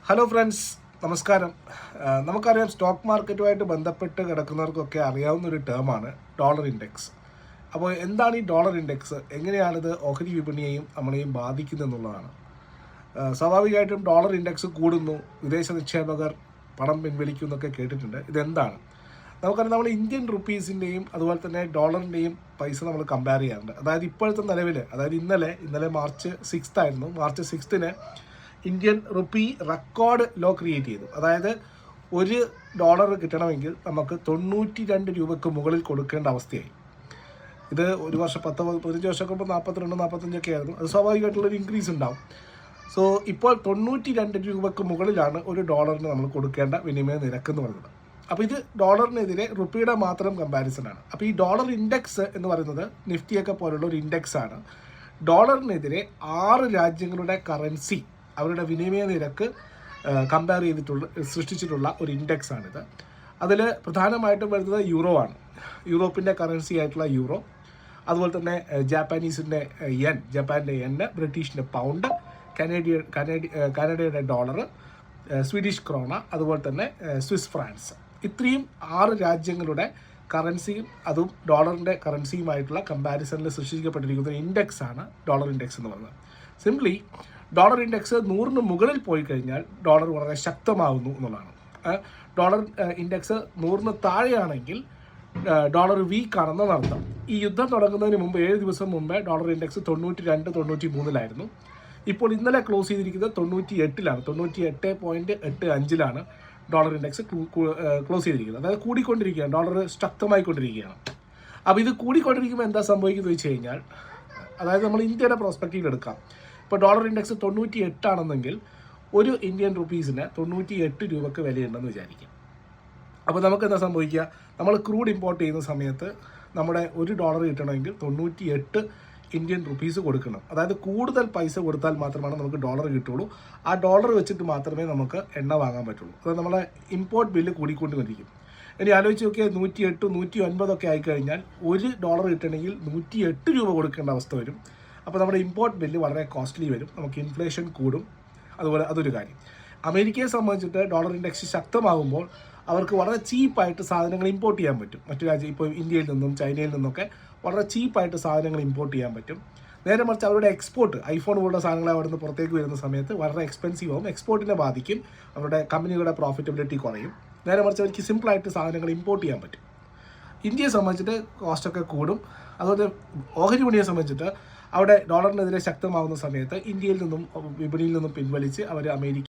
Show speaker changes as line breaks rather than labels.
Hello friends, നമസ്കാരം. നമുക്കറിയാം, stock മാർക്കറ്റുമായിട്ട് ബന്ധപ്പെട്ട് കിടക്കുന്നവർക്കൊക്കെ അറിയാവുന്ന ഒരു ടേമാണ് ഡോളർ ഇൻഡെക്സ്. അപ്പോൾ എന്താണ് ഈ ഡോളർ ഇൻഡെക്സ്, എങ്ങനെയാണിത് ഓഹരി വിപണിയെയും നമ്മളെയും ബാധിക്കുന്നത് എന്നുള്ളതാണ്. സ്വാഭാവികമായിട്ടും ഡോളർ ഇൻഡെക്സ് കൂടുന്നു, വിദേശ നിക്ഷേപകർ പണം പിൻവലിക്കുന്നൊക്കെ കേട്ടിട്ടുണ്ട്. ഇതെന്താണ്? നമുക്കറിയാം, നമ്മൾ ഇന്ത്യൻ റുപ്പീസിൻ്റെയും അതുപോലെ തന്നെ ഡോളറിൻ്റെയും പൈസ നമ്മൾ കമ്പയർ ചെയ്യാറുണ്ട്. അതായത് ഇപ്പോഴത്തെ നിലവിൽ, അതായത് ഇന്നലെ മാർച്ച് 6 ആയിരുന്നു. March 6 Indian rupee record low create ചെയ്തു. അതായത് $1 കിട്ടണമെങ്കിൽ നമുക്ക് 92 രൂപയ്ക്ക് മുകളിൽ കൊടുക്കേണ്ട അവസ്ഥയായി. ഇത് ഒരു വർഷം 10-15 വർഷമൊക്കെ മുമ്പ് 42-45 ആയിരുന്നു. അത് സ്വാഭാവികമായിട്ടുള്ളൊരു ഇൻക്രീസ് ഉണ്ടാവും. സോ ഇപ്പോൾ 92 രൂപയ്ക്ക് മുകളിലാണ് $1 നമ്മൾ കൊടുക്കേണ്ട വിനിമയ നിരക്ക് എന്ന് പറയുന്നത്. അപ്പോൾ ഇത് ഡോളറിനെതിരെ റുപ്പിയുടെ മാത്രം കമ്പാരിസൺ ആണ്. അപ്പോൾ ഈ ഡോളർ ഇൻഡെക്സ് എന്ന് പറയുന്നത് നിഫ്റ്റിയൊക്കെ പോലുള്ള ഒരു ഇൻഡെക്സ് ആണ്. ഡോളറിനെതിരെ 6 രാജ്യങ്ങളുടെ കറൻസി, അവരുടെ വിനിമയ നിരക്ക് കമ്പയർ സൃഷ്ടിച്ചിട്ടുള്ള ഒരു ഇൻഡെക്സ് ആണിത്. അതിൽ പ്രധാനമായിട്ടും വരുന്നത് യൂറോ ആണ്. യൂറോപ്പിൻ്റെ കറൻസി ആയിട്ടുള്ള യൂറോ, അതുപോലെ തന്നെ ജാപ്പാനീസിൻ്റെ യെൻ, ജപ്പാൻ്റെ യെന്ന്, ബ്രിട്ടീഷിൻ്റെ പൗണ്ട്, കാനഡയുടെ ഡോളർ, സ്വീഡിഷ് ക്രോണ, അതുപോലെ തന്നെ സ്വിസ് ഫ്രാൻസ്. ഇത്രയും 6 രാജ്യങ്ങളുടെ കറൻസിയും അതും ഡോളറിൻ്റെ കറൻസിയുമായിട്ടുള്ള കമ്പാരിസണിൽ സൃഷ്ടിക്കപ്പെട്ടിരിക്കുന്ന ഒരു ഇൻഡെക്സ് ആണ് ഡോളർ ഇൻഡെക്സ് എന്ന് പറയുന്നത്. സിംപ്ലി ഡോളർ ഇൻഡെക്സ് 100 മുകളിൽ പോയി കഴിഞ്ഞാൽ ഡോളർ വളരെ ശക്തമാകുന്നു എന്നുള്ളതാണ്. ഡോളർ ഇൻഡെക്സ് 100 താഴെയാണെങ്കിൽ ഡോളർ വീക്ക് ആണെന്നാണ് അർത്ഥം. ഈ യുദ്ധം തുടങ്ങുന്നതിന് മുമ്പ് 7 ദിവസം മുമ്പേ ഡോളർ ഇൻഡെക്സ് 92-93 ഇപ്പോൾ ഇന്നലെ ക്ലോസ് ചെയ്തിരിക്കുന്നത് 98-ലാണ്. 98.85 ഡോളർ ഇൻഡെക്സ് ക്ലോസ് ചെയ്തിരിക്കുന്നത്. അതായത് കൂടിക്കൊണ്ടിരിക്കുകയാണ്, ഡോളർ ശക്തമായിക്കൊണ്ടിരിക്കുകയാണ്. അപ്പോൾ ഇത് കൂടിക്കൊണ്ടിരിക്കുമ്പോൾ എന്താ സംഭവിക്കുന്നത് വെച്ച് കഴിഞ്ഞാൽ, അതായത് നമ്മൾ ഇന്ത്യയുടെ പ്രോസ്പെക്റ്റീവ് എടുക്കാം. ഇപ്പോൾ ഡോളർ ഇൻഡെക്സ് 98 ആണെന്നെങ്കിൽ ഒരു ഇന്ത്യൻ റുപ്പീസിന് 98 രൂപയ്ക്ക് വിലയുണ്ടെന്ന് വിചാരിക്കും. അപ്പോൾ നമുക്ക് എന്താ സംഭവിക്കുക? നമ്മൾ ക്രൂഡ് ഇമ്പോർട്ട് ചെയ്യുന്ന സമയത്ത് നമ്മുടെ $1 കിട്ടണമെങ്കിൽ 98 ഇന്ത്യൻ റുപ്പീസ് കൊടുക്കണം. അതായത് കൂടുതൽ പൈസ കൊടുത്താൽ മാത്രമാണ് നമുക്ക് ഡോളർ കിട്ടുള്ളൂ. ആ ഡോളർ വെച്ചിട്ട് മാത്രമേ നമുക്ക് എണ്ണ വാങ്ങാൻ പറ്റുള്ളൂ. അതായത് നമ്മളെ ഇമ്പോർട്ട് ബില്ല് കൂടിക്കൊണ്ടിരിക്കും. ഇനി ആലോചിച്ച് നോക്കിയാൽ 108, 109 ഒക്കെ ആയിക്കഴിഞ്ഞാൽ $1 കിട്ടണമെങ്കിൽ 108 രൂപ കൊടുക്കേണ്ട അവസ്ഥ വരും. അപ്പോൾ നമ്മുടെ ഇമ്പോർട്ട് ബില്ല് വളരെ കോസ്റ്റ്ലി വരും, നമുക്ക് ഇൻഫ്ലേഷൻ കൂടും. അതുപോലെ അതൊരു കാര്യം. അമേരിക്കയെ സംബന്ധിച്ചിട്ട് ഡോളർ ഇൻഡെക്സ് ശക്തമാകുമ്പോൾ അവർക്ക് വളരെ ചീപ്പായിട്ട് സാധനങ്ങൾ ഇമ്പോർട്ട് ചെയ്യാൻ പറ്റും. മറ്റു രാജ്യം, ഇപ്പോൾ ഇന്ത്യയിൽ നിന്നും ചൈനയിൽ നിന്നൊക്കെ വളരെ ചീപ്പായിട്ട് സാധനങ്ങൾ ഇമ്പോർട്ട് ചെയ്യാൻ പറ്റും. നേരെ മറിച്ച് അവരുടെ എക്സ്പോർട്ട്, ഐഫോൺ പോലുള്ള സാധനങ്ങൾ അവിടെ നിന്ന് പുറത്തേക്ക് വരുന്ന സമയത്ത് വളരെ എക്സ്പെൻസീവ് ആവും, എക്സ്പോർട്ടിനെ ബാധിക്കും, അവരുടെ കമ്പനികളുടെ പ്രോഫിറ്റബിലിറ്റി കുറയും. നേരെ മറിച്ച് അവർക്ക് സിമ്പിളായിട്ട് സാധനങ്ങൾ ഇമ്പോർട്ട് ചെയ്യാൻ പറ്റും. ഇന്ത്യയെ സംബന്ധിച്ചിട്ട് കോസ്റ്റൊക്കെ കൂടും. അതുപോലെ ഓഹരി വിപണിയെ സംബന്ധിച്ചിട്ട് അവിടെ ഡോളറിനെതിരെ ശക്തമാകുന്ന സമയത്ത് ഇന്ത്യയിൽ നിന്നും വിപണിയിൽ നിന്നും പിൻവലിച്ച് അവർ അമേരിക്ക